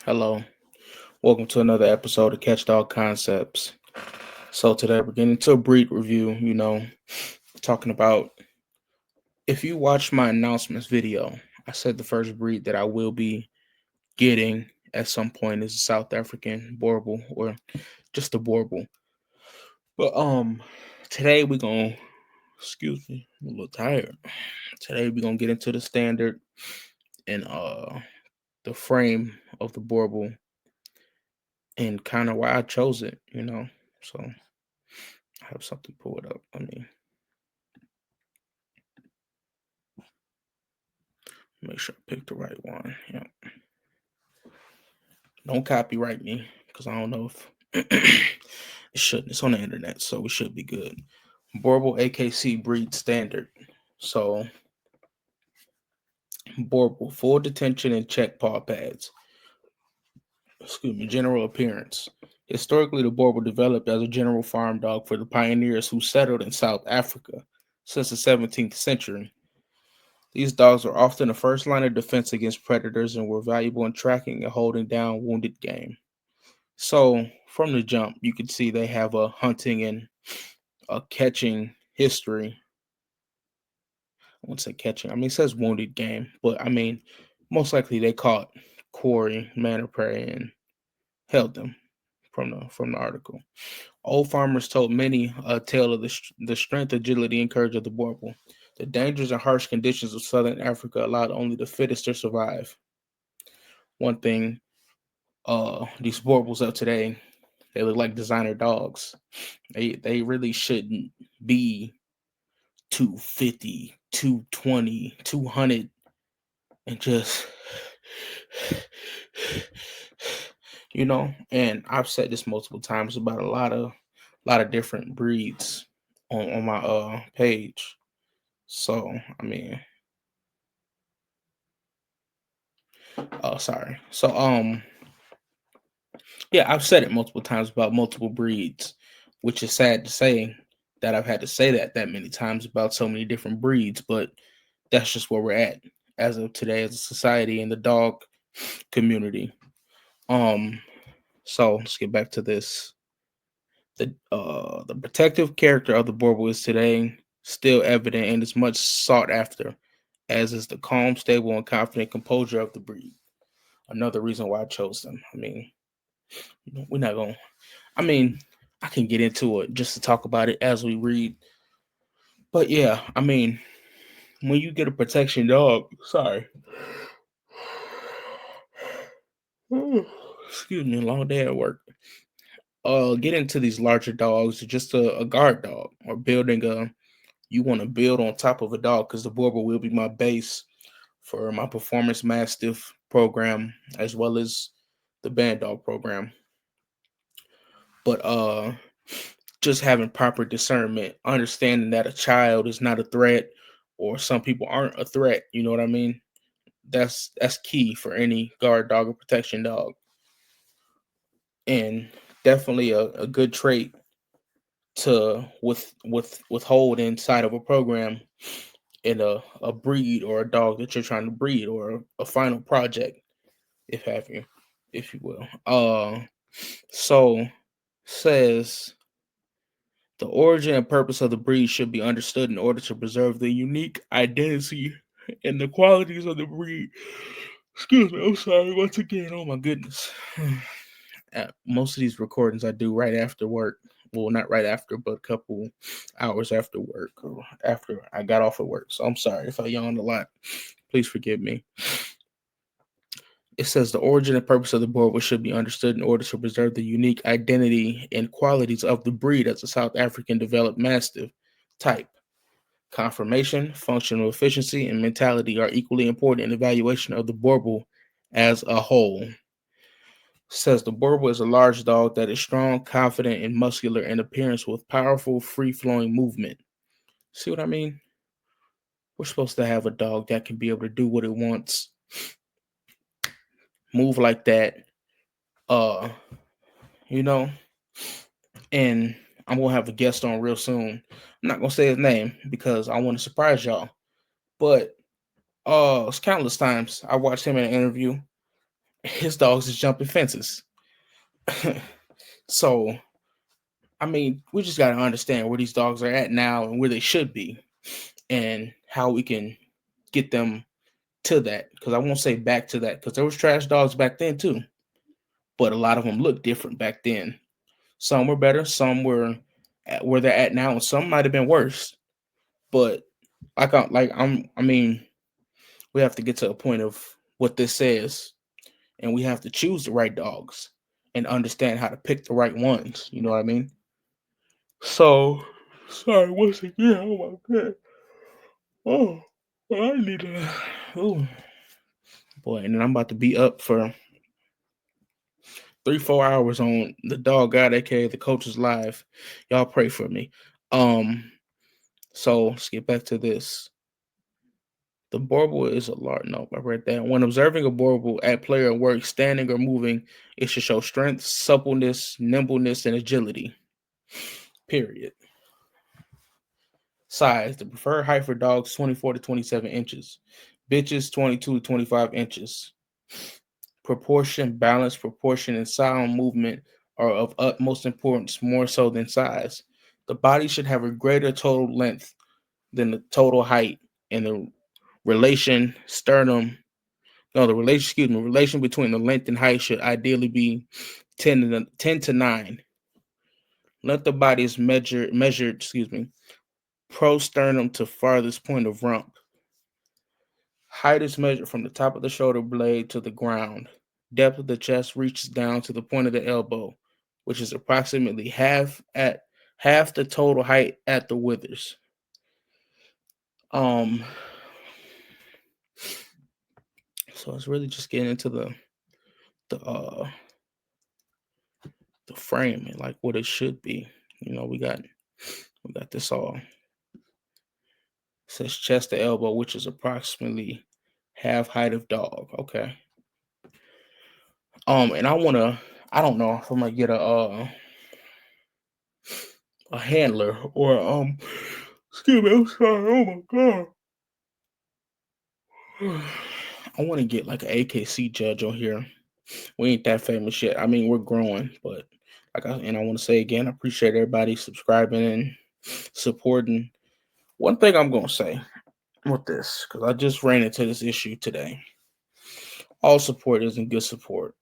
Hello, welcome to another episode of Catch Dog Concepts. So today we're getting into a breed review. Talking about if you watch my announcements video, I said the first breed that I will be getting at some point is a South African Boerboel or just a Boerboel. But today we're gonna excuse me, I'm a little tired. Today we're gonna get into the standard and the frame of the Boerboel and kind of why I chose it. So I have something pulled up. I mean, make sure I pick the right one. Yeah. Don't copyright me because I don't know if it shouldn't. It's on the internet, so we should be good. Boerboel AKC breed standard. So Boerboel full detention and check paw pads. Excuse me. General appearance. Historically, the Boerboel developed as a general farm dog for the pioneers who settled in South Africa since the 17th century. These dogs are often the first line of defense against predators and were valuable in tracking and holding down wounded game. So from the jump, you can see they have a hunting and a catching history. I won't say catching. I mean, it says wounded game, but I mean, most likely they caught quarry, man of prey, and held them from the article. Old farmers told many a tale of the strength, agility, and courage of the Boerboel. The dangers and harsh conditions of southern Africa allowed only the fittest to survive. One thing, these Boerboels of today, they look like designer dogs. They really shouldn't be 250, 220, 200, and just and I've said this multiple times about a lot of different breeds on my page. So I mean, oh sorry. So yeah, I've said it multiple times about multiple breeds, which is sad to say that I've had to say that many times about so many different breeds, but that's just where we're at as of today as a society in the dog community. Um, so let's get back to this. The protective character of the Boerboel is today still evident and is much sought after, as is the calm, stable, and confident composure of the breed. Another reason why I chose them. I mean, we're not going. I mean, I can get into it just to talk about it as we read. But yeah, I mean, when you get a protection dog, sorry, excuse me, long day at work. Get into these larger dogs, just a guard dog, or building a you want to build on top of a dog because the Boerboel will be my base for my performance mastiff program as well as the band dog program. But just having proper discernment, understanding that a child is not a threat or some people aren't a threat, you know what I mean? That's key for any guard dog or protection dog. And definitely a good trait to withhold inside of a program in a breed or a dog that you're trying to breed or a final project, if have you, if you will. So says the origin and purpose of the breed should be understood in order to preserve the unique identity and the qualities of the breed. Excuse me, I'm sorry once again. Oh my goodness. Most of these recordings I do right after work. Well, not right after, but a couple hours after work or after I got off of work. So I'm sorry if I yawned a lot. Please forgive me. It says the origin and purpose of the boerboel should be understood in order to preserve the unique identity and qualities of the breed as a South African developed mastiff type. Conformation, functional efficiency, and mentality are equally important in evaluation of the boerboel as a whole. Says the boerboel is a large dog that is strong, confident, and muscular in appearance with powerful, free-flowing movement. See what I mean? We're supposed to have a dog that can be able to do what it wants, move like that, uh, you know, and I'm gonna have a guest on real soon. I'm not gonna say his name because I want to surprise y'all. But it's countless times I watched him in an interview his dogs is jumping fences. So, I mean, we just got to understand where these dogs are at now and where they should be, and how we can get them to that. Because I won't say back to that, because there was trash dogs back then too, but a lot of them looked different back then. Some were better, some were at where they're at now, and some might have been worse. But I mean, we have to get to a point of what this says, and we have to choose the right dogs and understand how to pick the right ones. You know what I mean? So, sorry once again. Oh my god. Oh, I need to. Oh boy, and then I'm about to be up for 3-4 hours on the Dog God, aka the Coaches Live. Y'all pray for me. Um, so let's get back to this. The Boerboel is a large. No, I read that. When observing a Boerboel at play or work, standing or moving, it should show strength, suppleness, nimbleness, and agility. Period. Size: the preferred height for dogs 24 to 27 inches. Bitches 22 to 25 inches. Proportion, balance, proportion, and sound movement are of utmost importance, more so than size. The body should have a greater total length than the total height, and the relation sternum no the relation excuse me relation between the length and height should ideally be 10 to 9. Let the body is measured pro sternum to farthest point of rump. Height is measured from the top of the shoulder blade to the ground. Depth of the chest reaches down to the point of the elbow, which is approximately half the total height at the withers. Um, so it's really just getting into the uh the frame and like what it should be. You know, we got this all. It says chest to elbow, which is approximately half height of dog. Okay. And I don't know if I'm gonna get a handler or excuse me, I'm sorry. Oh my god. I want to get like an AKC judge on here. We ain't that famous yet. I mean, we're growing, but I want to say again, I appreciate everybody subscribing and supporting. One thing I'm gonna say with this, because I just ran into this issue today. All support isn't good support.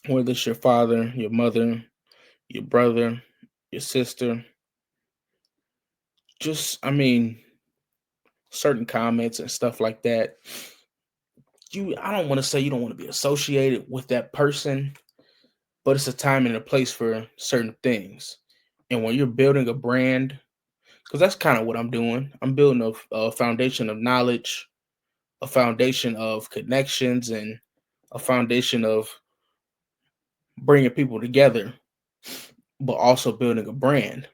Whether it's your father, your mother, your brother, your sister, just I mean, certain comments and stuff like that. I don't want to say you don't want to be associated with that person, but it's a time and a place for certain things. And when you're building a brand, because that's kind of what I'm doing, I'm building a foundation of knowledge, a foundation of connections, and a foundation of bringing people together, but also building a brand.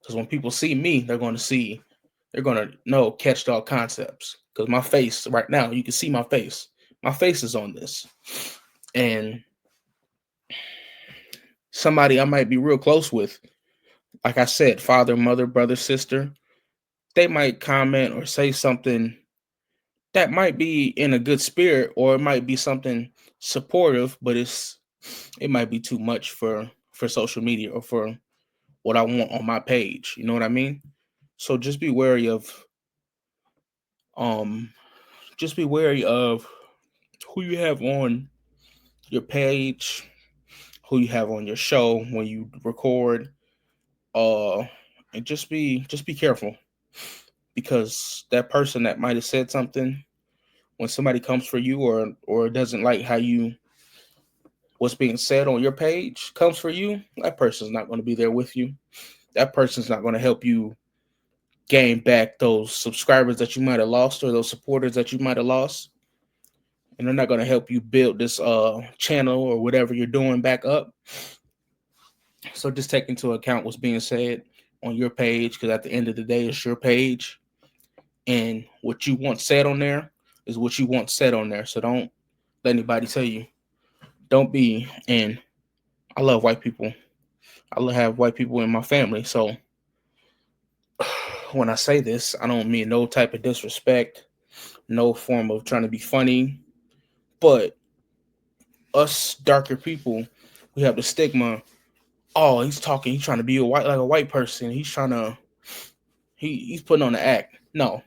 Because when people see me, they're going to know Catch Dog Concepts. Because my face right now, you can see my face. My face is on this. And somebody I might be real close with, like I said, father, mother, brother, sister, they might comment or say something that might be in a good spirit, or it might be something supportive, but it might be too much for social media or for what I want on my page. You know what I mean? So um just be wary of who you have on your page, who you have on your show when you record, uh and just be careful, because that person that might have said something, when somebody comes for you or doesn't like how you what's being said on your page, comes for you, that person's not going to be there with you. That person's not going to help you gain back those subscribers that you might have lost, or those supporters that you might have lost. And they're not going to help you build this channel or whatever you're doing back up. So just take into account what's being said on your page, because at the end of the day, it's your page, and what you want said on there is what you want said on there. So don't let anybody tell you. Don't be. And I love white people. Have white people in my family. So when I say this, I don't mean no type of disrespect, no form of trying to be funny, but us darker people, we have the stigma. Oh, he's talking. He's trying to be a white like a white person. He's trying to he's putting on the act. No,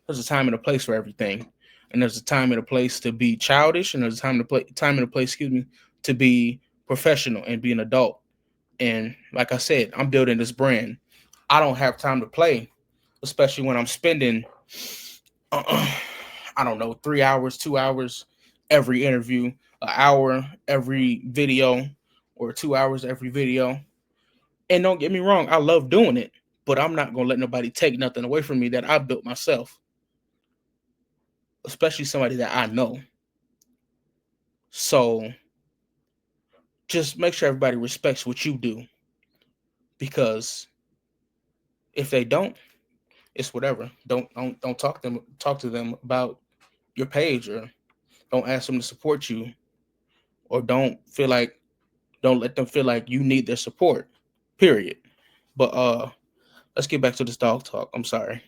there's a time and a place for everything, and there's a time and a place to be childish, and there's a time and a place, excuse me, to be professional and be an adult. And like I said, I'm building this brand. I don't have time to play, especially when I'm spending, I don't know, 3 hours, 2 hours every interview, an hour every video, or 2 hours every video. And don't get me wrong, I love doing it, but I'm not gonna let nobody take nothing away from me that I built myself, especially somebody that I know. So just make sure everybody respects what you do, because if they don't, it's whatever. Don't talk to them about your page, or don't ask them to support you, or don't let them feel like you need their support. Period. But let's get back to this dog talk. I'm sorry.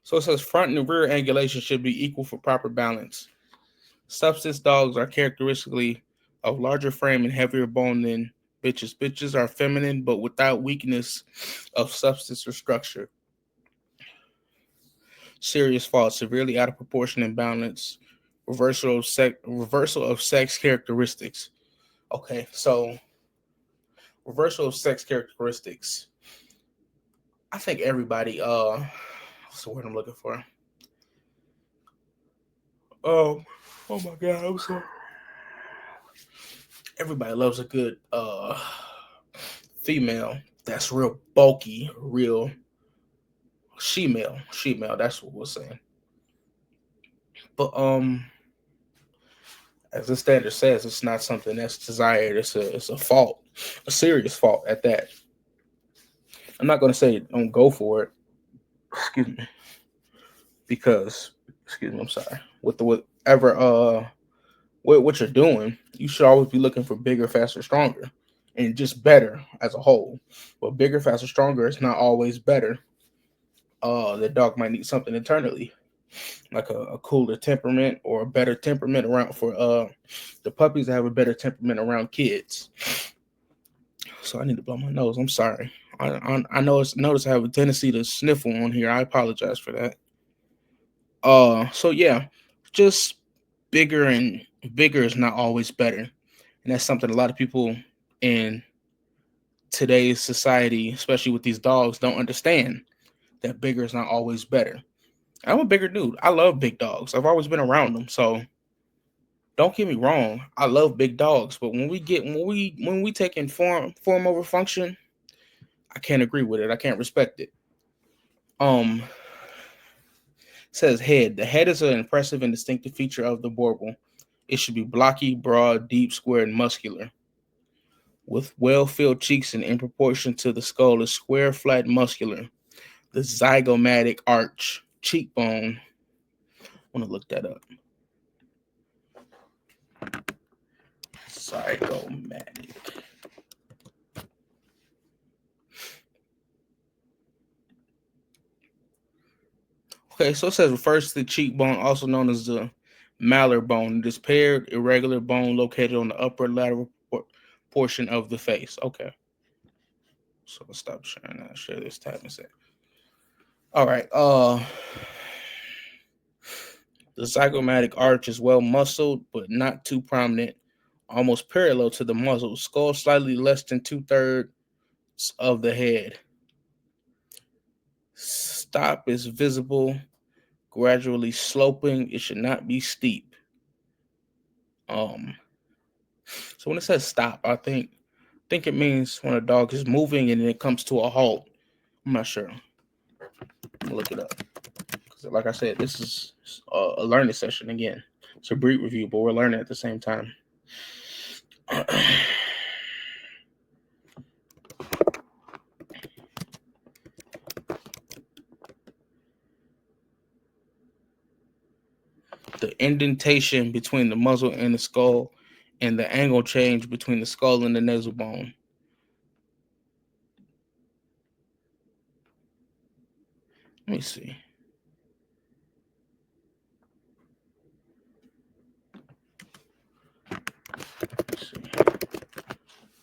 So it says front and rear angulation should be equal for proper balance. Substance dogs are characteristically of larger frame and heavier bone than bitches. Bitches are feminine but without weakness of substance or structure. Serious fault, severely out of proportion and balance, reversal of sex characteristics. Okay, so reversal of sex characteristics. I think everybody what's the word I'm looking for? Um oh my god, I'm sorry. Everybody loves a good female that's real bulky, real she-male, that's what we're saying. But as the standard says, it's not something that's desired. It's a fault, a serious fault at that. I'm not gonna say don't go for it. Excuse me, because excuse me, I'm sorry. With the whatever what you're doing, you should always be looking for bigger, faster, stronger, and just better as a whole. But bigger, faster, stronger is not always better. The dog might need something internally, like a cooler temperament or a better temperament around for the puppies that have a better temperament around kids. So I need to blow my nose. I'm sorry. I know it's notice I have a tendency to sniffle on here. I apologize for that. So yeah, just bigger and bigger is not always better, and that's something a lot of people in today's society, especially with these dogs, don't understand that bigger is not always better. I'm a bigger dude. I love big dogs. I've always been around them. So don't get me wrong. I love big dogs, but when we take in form over function, I can't agree with it. I can't respect it. Um says head. The head is an impressive and distinctive feature of the Boerboel. It should be blocky, broad, deep, square, and muscular, with well-filled cheeks and in proportion to the skull is square, flat, muscular. The zygomatic arch cheekbone. I want to look that up. Zygomatic. Okay, so it says refers to the cheekbone, also known as the malar bone. This paired, irregular bone located on the upper lateral portion of the face. Okay, so let's stop sharing that. Share this tab instead. All right. The zygomatic arch is well muscled, but not too prominent, almost parallel to the muzzle. Skull slightly less than 2/3 of the head. Stop is visible, gradually sloping. It should not be steep. Um, so when it says stop, I think it means when a dog is moving and then it comes to a halt. I'm not sure. Look it up. Because like I said, this is a learning session again. It's a breed review, but we're learning at the same time. The indentation between the muzzle and the skull, and the angle change between the skull and the nasal bone. Let me see. Let's see.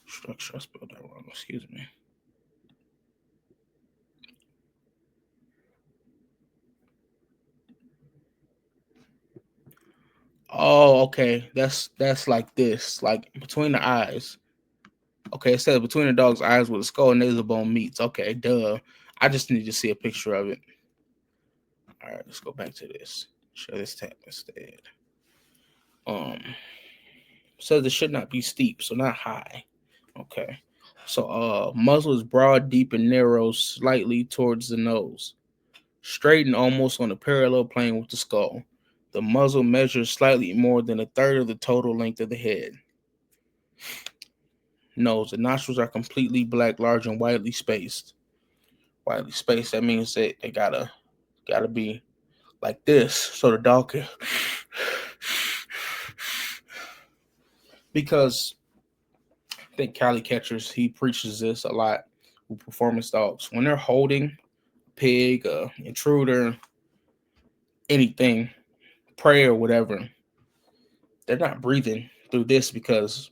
Structure. I spelled that wrong. Excuse me. Oh, okay. That's like this, like between the eyes. Okay, it says between the dog's eyes where the skull and nasal bone meets. Okay, duh. I just need to see a picture of it. All right, let's go back to this. Share this tab instead. Um, says it should not be steep, so not high. Okay. So muzzle is broad, deep, and narrows slightly towards the nose. Straight and almost on a parallel plane with the skull. The muzzle measures slightly more than a third of the total length of the head. Nose. The nostrils are completely black, large, and widely spaced. Widely spaced. That means that they gotta be like this, so the dog can. Because I think Cali Catchers he preaches this a lot with performance dogs. When they're holding a pig, intruder, anything, prey or whatever, they're not breathing through this because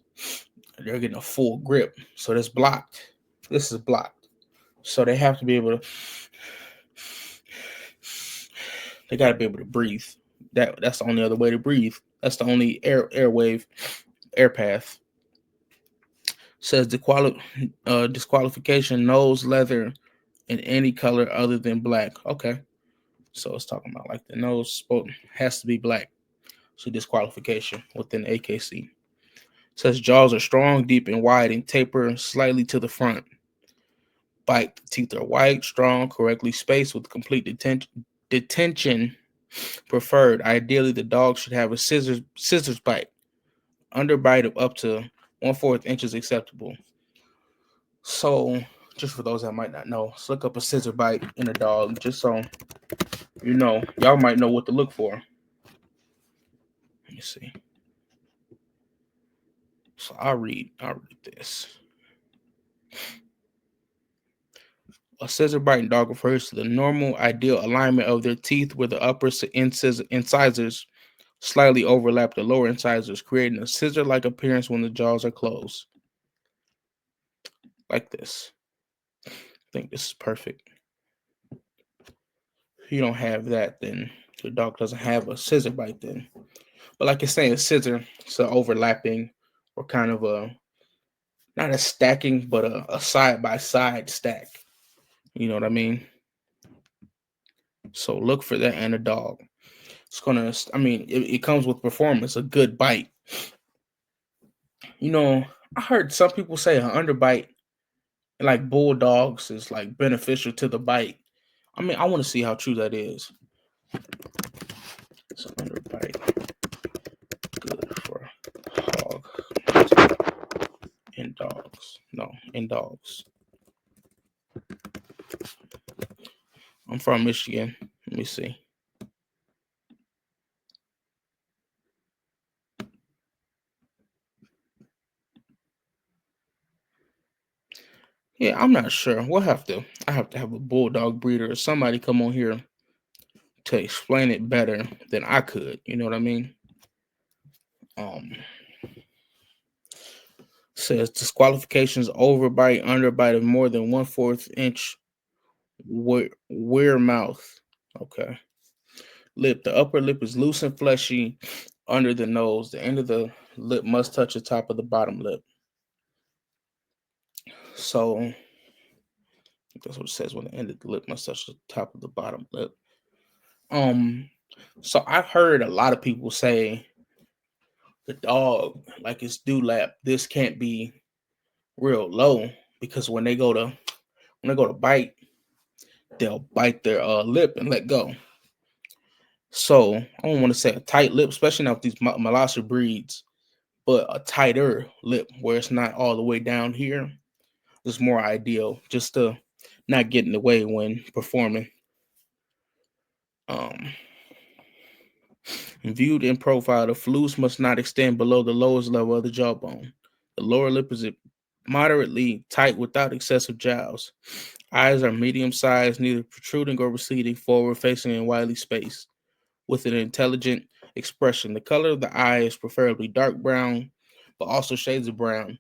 they're getting a full grip. So that's blocked. This is blocked. So they have to be able to. They got to be able to breathe. That's the only other way to breathe. That's the only airwave, air path. Says disqualification: nose, leather, in any color other than black. Okay, so it's talking about like the nose has to be black. So disqualification within AKC. Says jaws are strong, deep, and wide, and taper slightly to the front. Bite. Teeth are white, strong, correctly spaced with complete detention preferred. Ideally, the dog should have a scissors bite. Underbite of up to 1/4 inches acceptable. So, just for those that might not know, let's look up a scissor bite in a dog, just so you know. Y'all might know what to look for. Let me see. So I'll read this. A scissor biting dog refers to the normal, ideal alignment of their teeth where the upper incisors slightly overlap the lower incisors, creating a scissor-like appearance when the jaws are closed. Like this. I think this is perfect. If you don't have that, then your dog doesn't have a scissor bite then. But like it's saying, a scissor, it's an overlapping or kind of a, not a stacking, but a side-by-side stack. You know what I mean? So look for that in a dog. It's gonna, I mean, it comes with performance, a good bite. You know, I heard some people say an underbite, like bulldogs, is like beneficial to the bite. I mean, I want to see how true that is. So underbite, good for hog in dogs. No, in dogs. I'm from Michigan. Let me see. Yeah, I'm not sure. I have to have a bulldog breeder or somebody come on here to explain it better than I could. You know what I mean? Um, says disqualifications: overbite, underbite of more than 1/4 inch wear mouth. Okay. Lip. The upper lip is loose and fleshy under the nose. The end of the lip must touch the top of the bottom lip. So that's what it says, when the end of the lip must touch the top of the bottom lip. Um, so I've heard a lot of people say the dog, like it's dewlap, this can't be real low because when they go to bite, they'll bite their lip and let go. So I don't want to say a tight lip, especially now with these Malasa breeds, but a tighter lip where it's not all the way down here is more ideal, just to not get in the way when performing. Um, Viewed in profile, the flus must not extend below the lowest level of the jawbone. The lower lip is moderately tight without excessive jowls. Eyes are medium sized, neither protruding or receding, forward facing and widely spaced, with an intelligent expression. The color of the eye is preferably dark brown, but also shades of brown,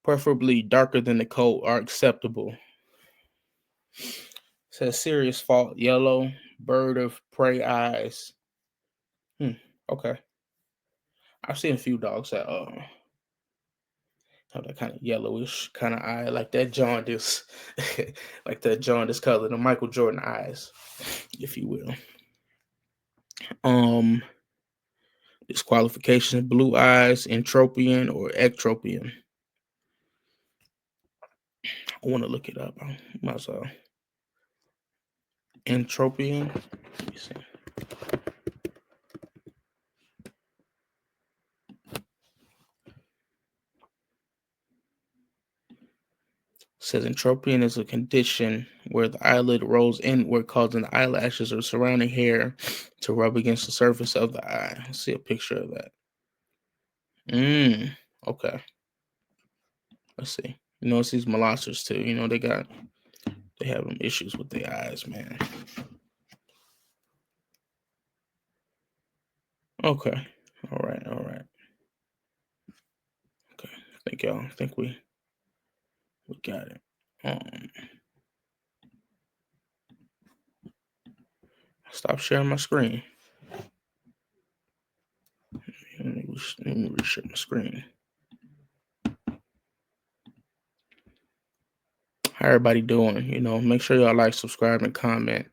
preferably darker than the coat, are acceptable. It says serious fault, yellow, bird of prey eyes. Okay. I've seen a few dogs that have that kind of yellowish kind of eye, like that jaundice, like that jaundice color, the Michael Jordan eyes, if you will. Um, Disqualification: blue eyes, entropian or ectropian. I want to look it up. I might as well. Entropian. Let me see. Says entropian is a condition where the eyelid rolls inward, causing the eyelashes or surrounding hair to rub against the surface of the eye. Let's see a picture of that. Okay. Let's see. You know, it's these molosses too. You know, they have them issues with their eyes, man. Okay. All right. Okay. I think we got it. Stop sharing my screen. Let me reshare my screen. How everybody doing? You know, make sure y'all like, subscribe, and comment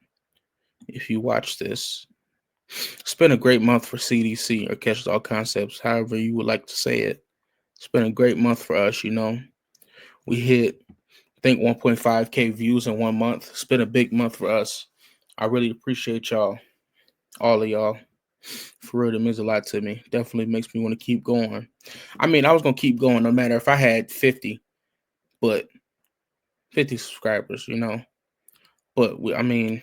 if you watch this. It's been a great month for C.D.C. or Catch All Concepts, however you would like to say it. It's been a great month for us, you know. We hit, I think, 1.5K views in 1 month. It's been a big month for us. I really appreciate y'all, all of y'all. For real, it means a lot to me. Definitely makes me want to keep going. I mean, I was going to keep going no matter if I had 50, but 50 subscribers, you know. But I mean,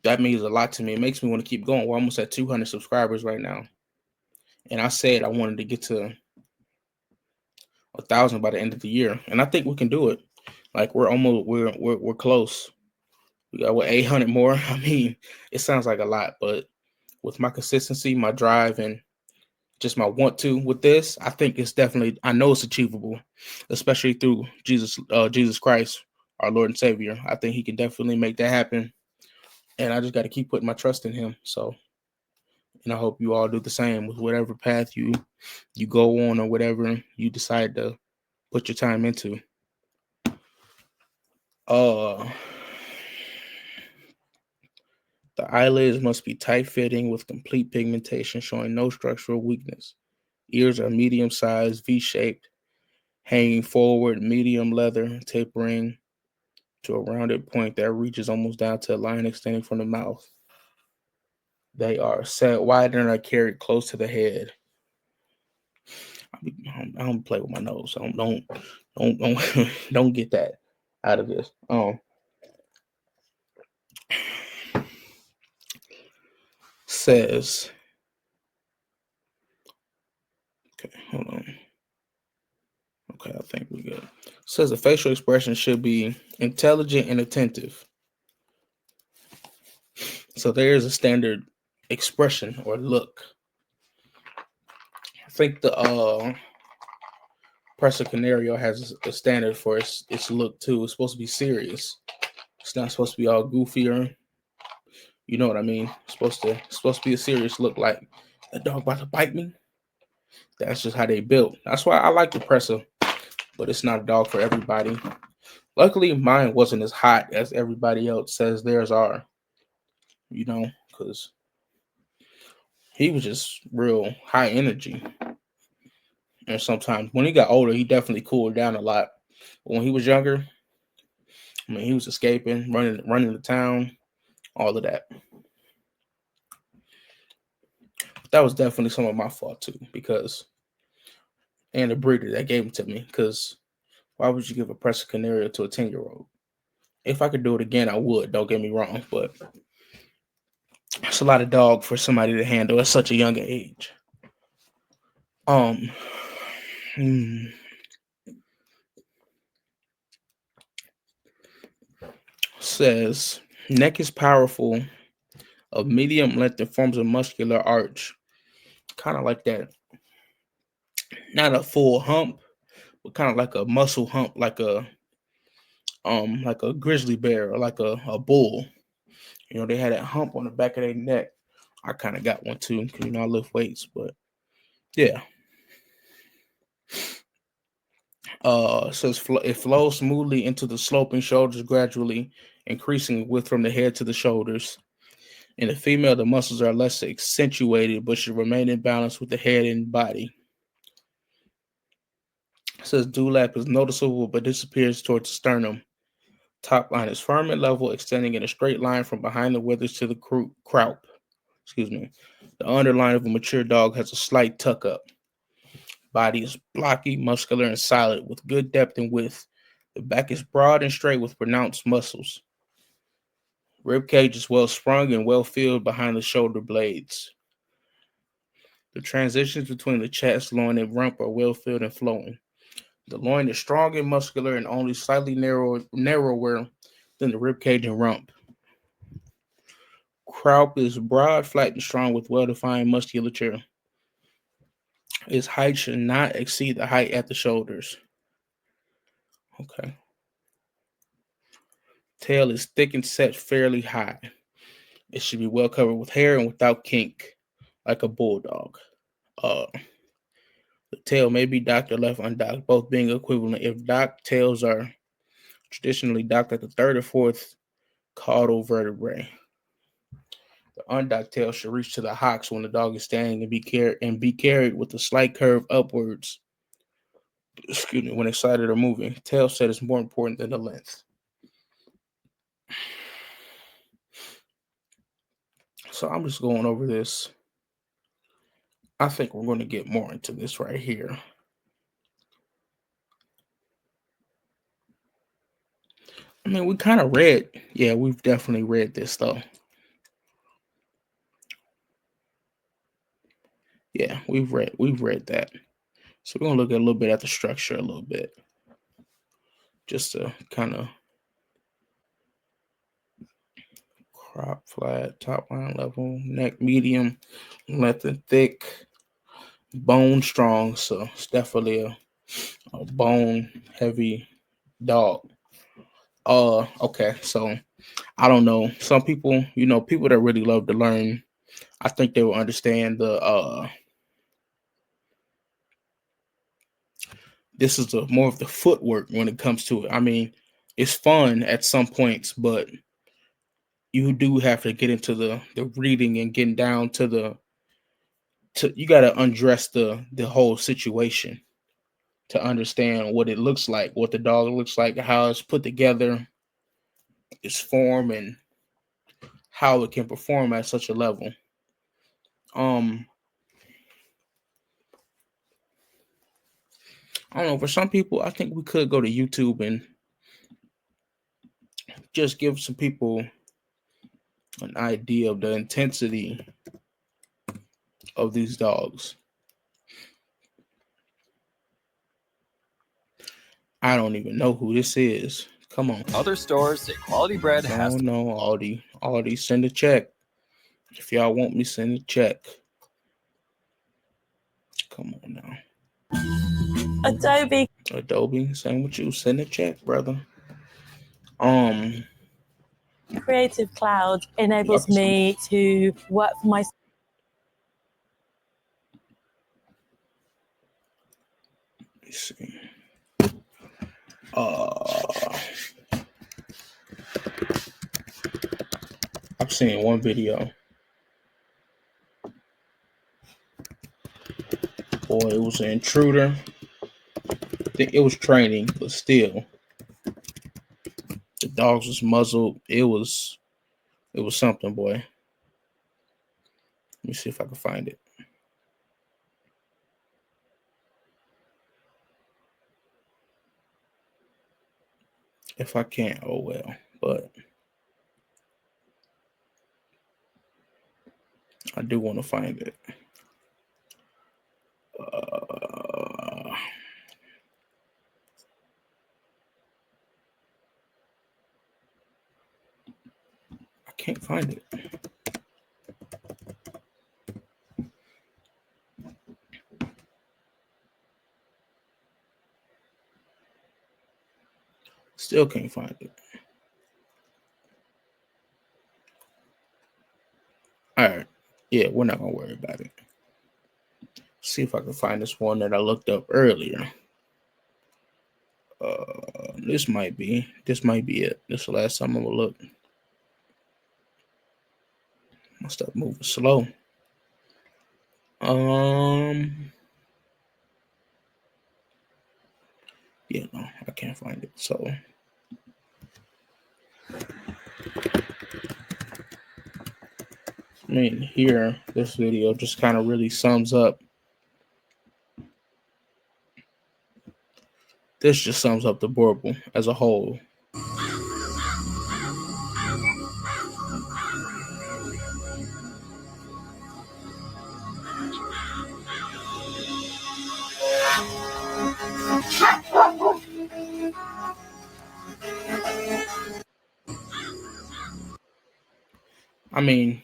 that means a lot to me. It makes me want to keep going. We're almost at 200 subscribers right now. And I said I wanted to get to 1,000 by the end of the year. And I think we can do it. Like we're close. We got 800 more. I mean, it sounds like a lot, but with my consistency, my drive, and just my want to with this, I think it's definitely, I know it's achievable, especially through Jesus Christ, our Lord and Savior. I think he can definitely make that happen. And I just got to keep putting my trust in him. So, and I hope you all do the same with whatever path you go on or whatever you decide to put your time into. Uh the eyelids must be tight fitting with complete pigmentation, showing no structural weakness. Ears are medium sized, V shaped, hanging forward, medium leather, tapering to a rounded point that reaches almost down to a line extending from the mouth. They are set wide and are carried close to the head. I don't play with my nose, so don't don't get that out of this. Says, okay, hold on. Okay, I think we good. Says the facial expression should be intelligent and attentive. So there is a standard expression or look. I think the Presa Canario has a standard for its look too. It's supposed to be serious. It's not supposed to be all goofier. You know what I mean? It's supposed to be a serious look, like a dog about to bite me. That's just how they built. That's why I like the Presa, but it's not a dog for everybody. Luckily, mine wasn't as hot as everybody else says theirs are. You know, because he was just real high energy. And sometimes when he got older, he definitely cooled down a lot. But when he was younger, I mean, he was escaping, running the town, all of that. But that was definitely some of my fault too, because and the breeder that gave him to me. Because why would you give a Presa Canario to a 10-year-old? If I could do it again, I would. Don't get me wrong, but it's a lot of dog for somebody to handle at such a young age. Um, hmm, says neck is powerful, of medium length and forms a muscular arch, kind of like that. Not a full hump, but kind of like a muscle hump, like a grizzly bear or like a bull. You know, they had that hump on the back of their neck. I kind of got one too, because I lift weights, but yeah. Says it flows smoothly into the sloping shoulders, gradually increasing width from the head to the shoulders. In the female, the muscles are less accentuated, but should remain in balance with the head and body. It says dewlap is noticeable, but disappears towards the sternum. Top line is firm and level, extending in a straight line from behind the withers to the croup. Excuse me. The underline of a mature dog has a slight tuck up. Body is blocky, muscular, and solid with good depth and width. The back is broad and straight with pronounced muscles. Rib cage is well sprung and well filled behind the shoulder blades. The transitions between the chest, loin, and rump are well filled and flowing. The loin is strong and muscular and only slightly narrower than the rib cage and rump. Croup is broad, flat, and strong with well-defined musculature. Its height should not exceed the height at the shoulders. Okay. Tail is thick and set fairly high. It should be well covered with hair and without kink, like a bulldog. Uh, the tail may be docked or left undocked, both being equivalent. If docked, tails are traditionally docked at the third or fourth caudal vertebrae. The undocked tail should reach to the hocks when the dog is standing and be carried with a slight curve upwards. Excuse me, when excited or moving. Tail set is more important than the length. So I'm just going over this. I think we're going to get more into this right here. I mean, we kind of read. Yeah, we've definitely read this though. Yeah, we've read that. So we're gonna look at a little bit at the structure a little bit, just to kind of crop flat, top line level, neck medium, length and thick, bone strong. So it's definitely a bone heavy dog. Okay, so I don't know. Some people, people that really love to learn, I think they will understand this is more of the footwork when it comes to it. I mean, it's fun at some points, but you do have to get into the reading and getting down to you got to undress the whole situation to understand what it looks like, what the dog looks like, how it's put together, its form, and how it can perform at such a level. Um, I don't know. For some people, I think we could go to YouTube and just give some people an idea of the intensity of these dogs. I don't even know who this is. Come on. Other stores say quality bread has. No, Aldi, send a check. If y'all want me, send a check. Come on now. Adobe, same with you. Send a check, brother. Creative Cloud enables me to work for myself. Let me see. I've seen one video. Boy, it was an intruder. I think it was training, but still, the dogs was muzzled. It was something, boy. Let me see if I can find it. If I can't, oh well. But I do want to find it. Can't find it. Still can't find it. All right. Yeah, we're not gonna worry about it. See if I can find this one that I looked up earlier. This might be it. This is the last time I'm gonna look. My stuff moving slow. Yeah, no, I can't find it. So I mean, here, this video just kind of really sums up. This just sums up the Boerboel as a whole. I mean,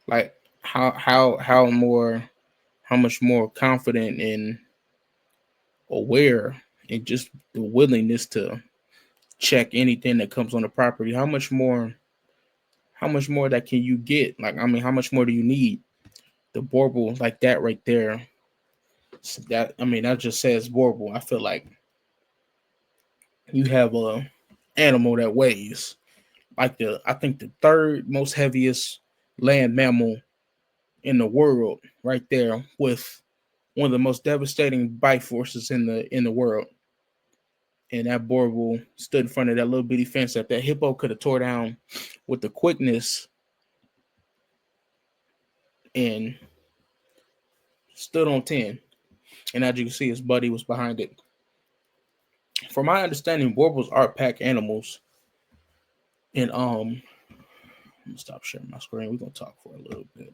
like how much more confident and aware and just the willingness to check anything that comes on the property. How much more that can you get? Like, I mean, how much more do you need? The Boerboel like that right there. So that, I mean, that just says Boerboel. I feel like you have a animal that weighs like I think the third most heaviest land mammal in the world, right there, with one of the most devastating bite forces in the world. And that Boerboel stood in front of that little bitty fence that hippo could have tore down with the quickness, and stood on 10. And as you can see, his buddy was behind it. From my understanding, Boerboels are pack animals. And I'm gonna stop sharing my screen. We're gonna talk for a little bit.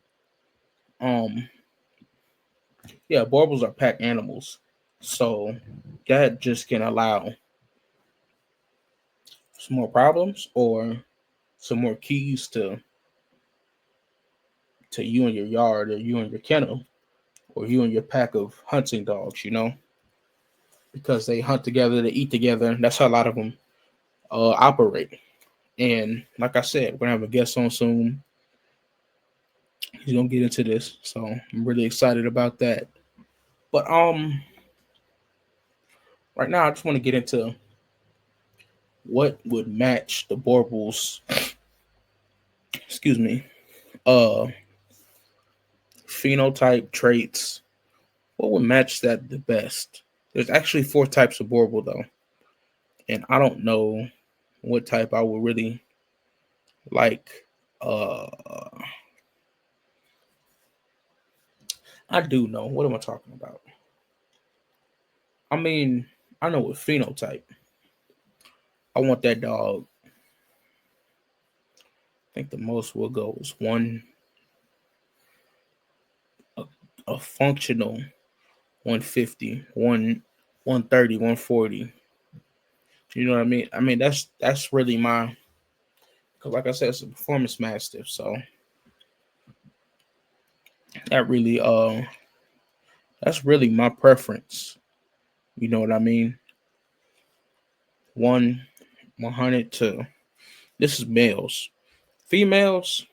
Yeah, Boerboels are pack animals. So that just can allow some more problems or some more keys to you and your yard, or you and your kennel, or you and your pack of hunting dogs, because they hunt together, they eat together. That's how a lot of them operate. And like I said, we're gonna have a guest on soon. He's gonna get into this, so I'm really excited about that. But right now I just want to get into what would match the Boerboels, excuse me, uh phenotype traits. What would match that the best? There's actually 4 types of Boerboel though, and I don't know what type I would really like. I do know. What am I talking about? I mean, I know what phenotype. I want that dog. I think the most we'll go is a functional 150, 130, 140. You know what I mean? I mean that's really my, because like I said, it's a performance mastiff, so that really that's really my preference. You know what I mean? 100 to, this is males. Females,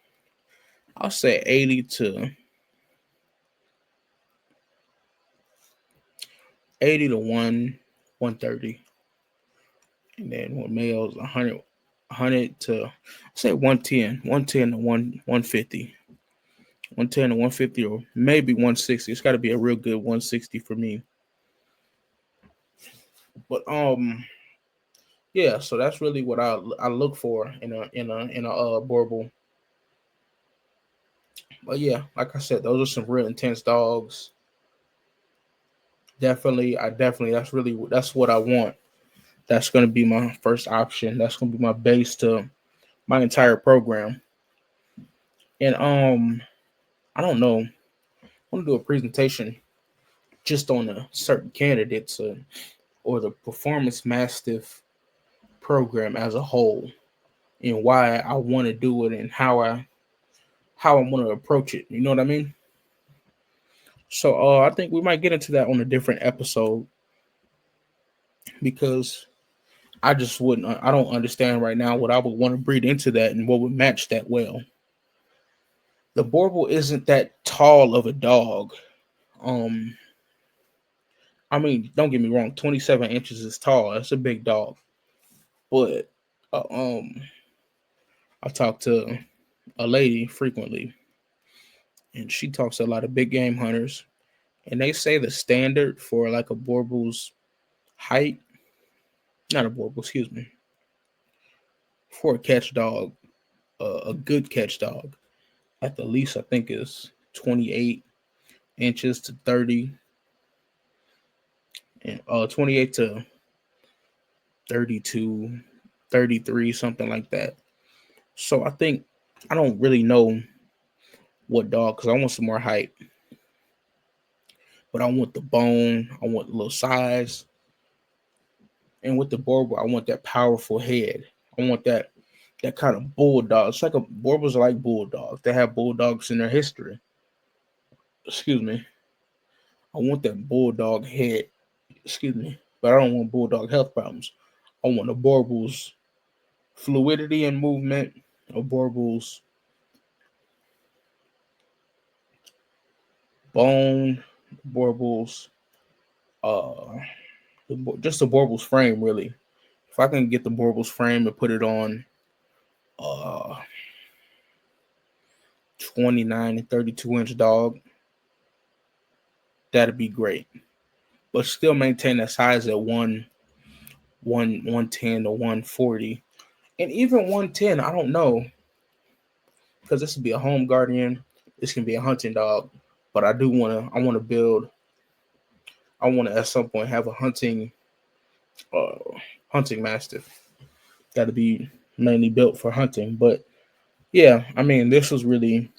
I'll say 80 to 130. And then with males, 100 to, say 110 to 150. 110 to 150, or maybe 160. It's got to be a real good 160 for me. But yeah, so that's really what I look for in a Boerboel. But yeah, like I said, those are some real intense dogs. Definitely, that's what I want. That's going to be my first option. That's going to be my base to my entire program. And I don't know. I want to do a presentation just on a certain candidates, or the performance mastiff program as a whole. and why I want to do it and how I want to approach it. You know what I mean? So I think we might get into that on a different episode because I just wouldn't. I don't understand right now what I would want to breed into that and what would match that well. The Boerboel isn't that tall of a dog. Um, I mean, don't get me wrong. 27 inches is tall. That's a big dog. But uh, um, I talk to a lady frequently, and she talks to a lot of big game hunters, and they say the standard for like a Boerboel's height, not a Boerboel, excuse me, for a catch dog, a good catch dog, at the least I think is 28 inches to 30, and 28 to 32, 33, something like that. So I think I don't really know what dog because I want some more height, but I want the bone, I want a little size, and with the Boerboel, I want that powerful head. I want that kind of bulldog. It's like a Boerboels are like bulldogs. They have bulldogs in their history. Excuse me. I want that bulldog head. Excuse me, but I don't want bulldog health problems. I want a Boerboel's fluidity and movement, a Boerboel's bone, Boerboel's uh, just the Boerboel's frame really. If I can get the Boerboel's frame and put it on uh 29 and 32 inch dog, that'd be great. But still maintain that size at 110 or 140. And even 110, I don't know, because this would be a home guardian, this can be a hunting dog. But I wanna build, I wanna at some point have a uh hunting mastiff that'll be mainly built for hunting. But yeah, I mean this was really,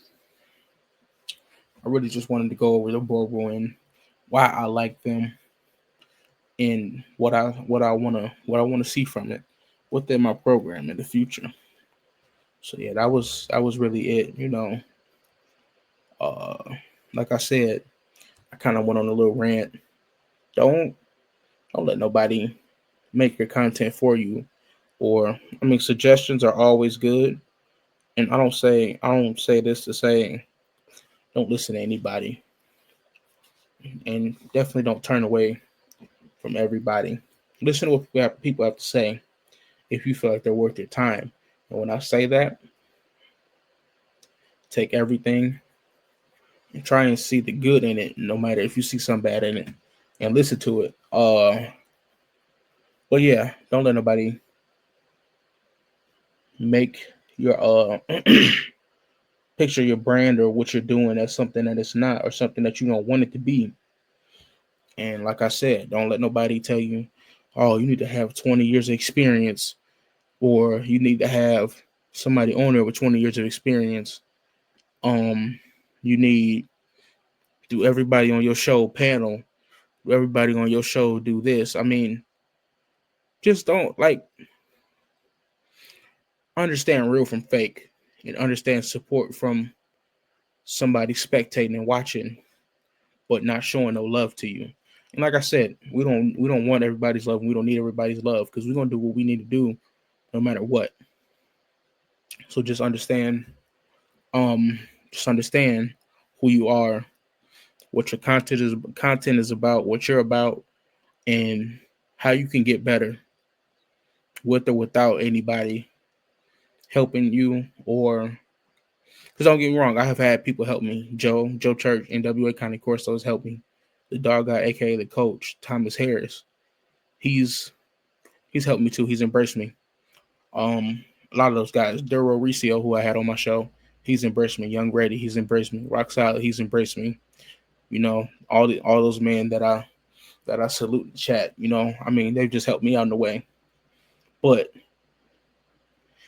I really just wanted to go over the Boerboel and why I like them and what I wanna see from it within my program in the future. So yeah, that was really it. Uh, like I said, I kind of went on a little rant. Don't don't let nobody make your content for you. Or I mean, suggestions are always good. And I don't say this to say don't listen to anybody, and definitely don't turn away from everybody. Listen to what people have to say if you feel like they're worth your time. And when I say that, take everything and try and see the good in it, no matter if you see some bad in it, and listen to it. But yeah, don't let nobody make your picture your brand or what you're doing as something that it's not, or something that you don't want it to be. And like I said, don't let nobody tell you, oh, you need to have 20 years of experience, or you need to have somebody on there with 20 years of experience. Um, you need, do everybody on your show panel, do everybody on your show do this. I mean, just don't like understand real from fake, and understand support from somebody spectating and watching but not showing no love to you. And like I said, we don't want everybody's love, and we don't need everybody's love, because we're gonna do what we need to do no matter what. So um just understand who you are, what your content is about, what you're about, and how you can get better with or without anybody helping you. Or because don't get me wrong, I have had people help me. Joe Church, NWA County Corso has helped me. The dog guy, aka the coach, Thomas Harris, he's he's helped me too. He's embraced me. A lot of those guys, Duro Ricio, who I had on my show, he's embraced me. Young Reddy, he's embraced me. Rock Solid, he's embraced me. All those men that I salute in chat. I mean, they've just helped me out in the way. But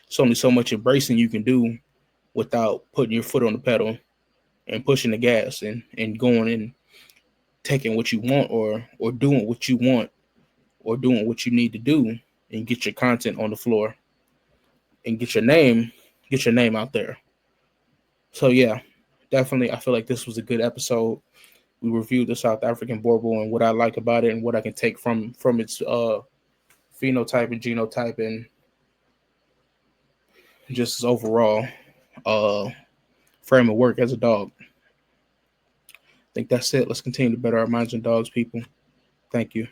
it's only so much embracing you can do without putting your foot on the pedal and pushing the gas, and going and taking what you want, or doing what you want, or doing what you need to do and get your content on the floor. and get your name out there. So yeah, definitely, I feel like this was a good episode. We reviewed the South African Boerboel and what I like about it and what I can take from its phenotype and genotype and just its overall uh, frame of work as a dog. I think that's it. Let's continue to better our minds and dogs, people. Thank you.